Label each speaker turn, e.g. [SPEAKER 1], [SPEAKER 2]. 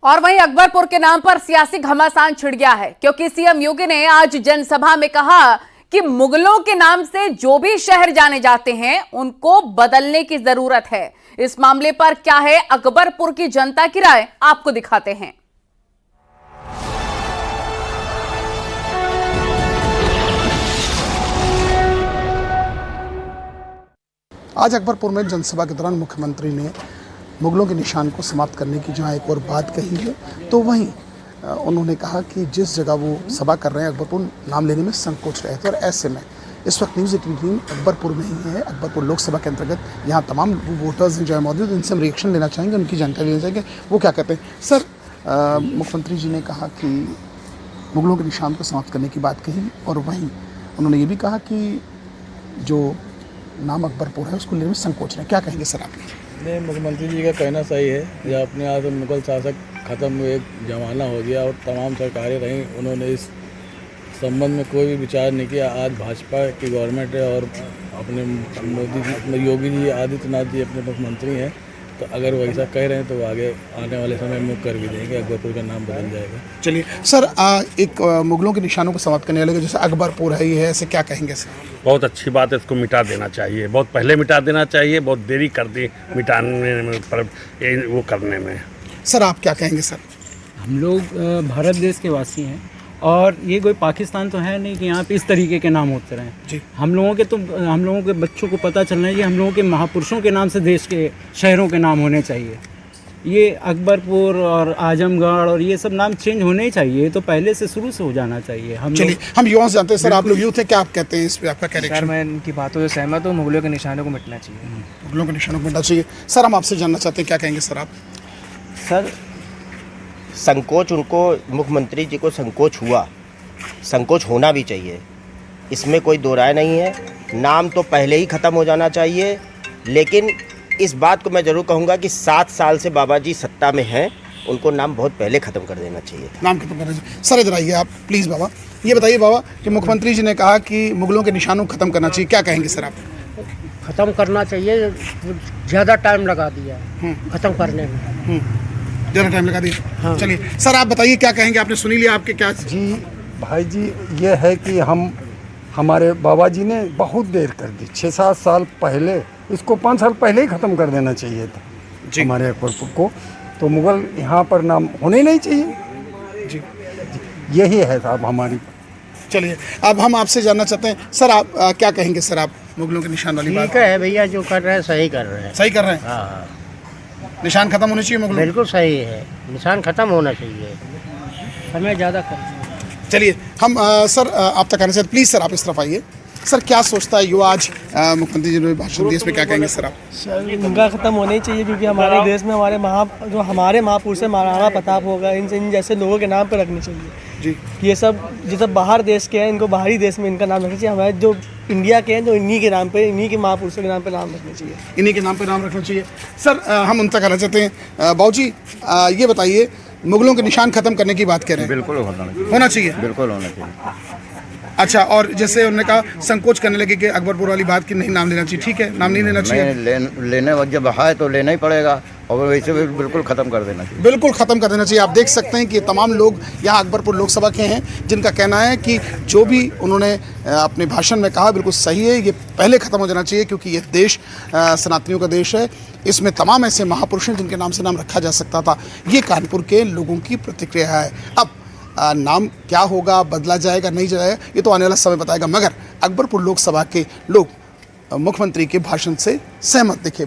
[SPEAKER 1] और वहीं अकबरपुर के नाम पर सियासी घमासान छिड़ गया है, क्योंकि सीएम योगी ने आज जनसभा में कहा कि मुगलों के नाम से जो भी शहर जाने जाते हैं उनको बदलने की जरूरत है। इस मामले पर क्या है अकबरपुर की जनता की राय, आपको दिखाते हैं।
[SPEAKER 2] आज अकबरपुर में जनसभा के दौरान मुख्यमंत्री ने मुगलों के निशान को समाप्त करने की जहां एक और बात कही है, तो वहीं उन्होंने कहा कि जिस जगह वो सभा कर रहे हैं अकबरपुर नाम लेने में संकोच रहे थे, और ऐसे में इस वक्त न्यूज़ 18 टीम अकबरपुर में ही है। अकबरपुर लोकसभा के अंतर्गत यहाँ तमाम वोटर्स जो है मौजूद, इनसे हम रिएक्शन लेना चाहेंगे, उनकी जानकारी लेना चाहेंगे वो क्या कहते हैं। सर, मुख्यमंत्री जी ने कहा कि मुगलों के निशान को समाप्त करने की बात कही, और वहीं उन्होंने ये भी कहा कि जो नाम अकबरपुर है उसको लेने में संकोच है, क्या कहेंगे सर आप?
[SPEAKER 3] नहीं, मुख्यमंत्री जी का कहना सही है। जब अपने यहाँ से मुगल शासक ख़त्म हुए, एक जमाना हो गया और तमाम सरकारें रहीं, उन्होंने इस संबंध में कोई भी विचार नहीं किया। आज भाजपा की गवर्नमेंट है और अपने मोदी जी, योगी जी आदित्यनाथ जी अपने मुख्यमंत्री हैं, तो अगर वो ऐसा कह रहे हैं तो आगे आने वाले समय में कर भी देंगे, अकबरपुर का नाम बदल जाएगा।
[SPEAKER 2] चलिए सर, एक मुगलों के निशानों को समाप्त करने वाले जैसे अकबरपुर है, ये है, ऐसे क्या कहेंगे सर?
[SPEAKER 4] बहुत अच्छी बात है, इसको मिटा देना चाहिए, बहुत पहले मिटा देना चाहिए, बहुत देरी कर दी मिटाने में, पर वो करने में।
[SPEAKER 2] सर आप क्या कहेंगे सर?
[SPEAKER 5] हम लोग भारत देश के वासी हैं और ये कोई पाकिस्तान तो है नहीं कि यहाँ पे इस तरीके के नाम होते रहें जी। हम लोगों के बच्चों को पता चलना चाहिए, हम लोगों के महापुरुषों के नाम से देश के शहरों के नाम होने चाहिए। ये अकबरपुर और आजमगढ़ और ये सब नाम चेंज होने ही चाहिए, तो पहले से शुरू से हो जाना चाहिए।
[SPEAKER 2] चलिए हम युवा से जानते हैं सर, आप लोग यूथ है, क्या आप कहते हैं इस पे, आपका क्या
[SPEAKER 6] सर? मैं इनकी बातों से सहमत हूँ, मुगलों के निशानों को मिटना चाहिए।
[SPEAKER 2] मुगलों के निशानों को मिटना चाहिए। सर हम आपसे जानना चाहते हैं, क्या कहेंगे सर आप?
[SPEAKER 7] सर, संकोच उनको, मुख्यमंत्री जी को संकोच हुआ, संकोच होना भी चाहिए, इसमें कोई दो राय नहीं है। नाम तो पहले ही ख़त्म हो जाना चाहिए, लेकिन इस बात को मैं ज़रूर कहूँगा कि 7 साल से बाबा जी सत्ता में हैं, उनको नाम बहुत पहले ख़त्म कर देना चाहिए।
[SPEAKER 2] नाम खत्म करना चाहिए। सर इधर आइए आप प्लीज़। बाबा ये बताइए बाबा कि मुख्यमंत्री जी ने कहा कि मुगलों के निशानों को ख़त्म करना चाहिए, क्या कहेंगे सर आप?
[SPEAKER 8] ख़त्म करना चाहिए, ज़्यादा टाइम लगा दिया ख़त्म करने में,
[SPEAKER 2] ज़्यादा टाइम लगा दिया। हाँ। चलिए सर आप बताइए, क्या कहेंगे? आपने सुनी लिया, आपके क्या?
[SPEAKER 9] जी भाई जी, ये है कि हमारे बाबा जी ने बहुत देर कर दी, 6-7 साल पहले, इसको 5 साल पहले ही ख़त्म कर देना चाहिए था जी। हमारे अकबरपुर को तो मुग़ल यहाँ पर नाम होने नहीं चाहिए जी, यही है साहब हमारी।
[SPEAKER 2] चलिए अब हम आपसे जानना चाहते हैं सर, आप क्या कहेंगे सर? आप मुगलों के निशान वाली बात?
[SPEAKER 8] ठीक है भैया, जो कर रहे हैं सही कर रहे हैं।
[SPEAKER 2] सही कर रहे हैं?
[SPEAKER 8] हाँ,
[SPEAKER 2] निशान खत्म होने चाहिए मुगलों?
[SPEAKER 8] बिल्कुल सही है, निशान खत्म होना चाहिए, समय ज़्यादा कर।
[SPEAKER 2] चलिए हम सर आप तक आने से प्लीज़ सर आप इस तरफ आइए। सर क्या सोचता है युवा, आज मुख्यमंत्री जी ने भाषण दिया, इसमें क्या कहेंगे सर आप?
[SPEAKER 6] इनका ख़त्म होना ही चाहिए, क्योंकि हमारे देश में हमारे महापुरुष है, महाराणा प्रताप होगा, इन जैसे लोगों के नाम पर रखने चाहिए जी। ये सब बाहर देश के हैं, इनको बाहरी देश में इनका नाम रखना चाहिए। हमारे जो इंडिया के हैं, जो इन्हीं के नाम पे, इन्हीं के महापुरुषों के नाम पे नाम रखना चाहिए,
[SPEAKER 2] इन्हीं के नाम पे नाम रखना चाहिए। सर हम उन तक आना चाहते हैं। बाबू जी ये बताइए, मुगलों के निशान खत्म करने की बात कह रहे हैं?
[SPEAKER 3] बिल्कुल
[SPEAKER 2] होना चाहिए,
[SPEAKER 3] बिल्कुल होना चाहिए।
[SPEAKER 2] अच्छा, और जैसे उन्होंने कहा संकोच करने लगे कि अकबरपुर वाली बात की नहीं नाम लेना चाहिए, ठीक है, नाम नहीं लेना चाहिए,
[SPEAKER 3] लेने वक्त जब है तो लेना ही पड़ेगा, और वैसे भी बिल्कुल ख़त्म कर देना चाहिए,
[SPEAKER 2] बिल्कुल ख़त्म कर देना चाहिए। आप देख सकते हैं कि तमाम लोग यहाँ अकबरपुर लोकसभा के हैं, जिनका कहना है कि जो भी उन्होंने अपने भाषण में कहा बिल्कुल सही है, ये पहले ख़त्म हो जाना चाहिए, क्योंकि ये देश सनातनियों का देश है, इसमें तमाम ऐसे महापुरुष हैं जिनके नाम से नाम रखा जा सकता था। ये कानपुर के लोगों की प्रतिक्रिया है। अब नाम क्या होगा, बदला जाएगा नहीं जाएगा, ये तो आने वाला समय बताएगा, मगर अकबरपुर लोकसभा के लोग मुख्यमंत्री के भाषण से सहमत दिखे।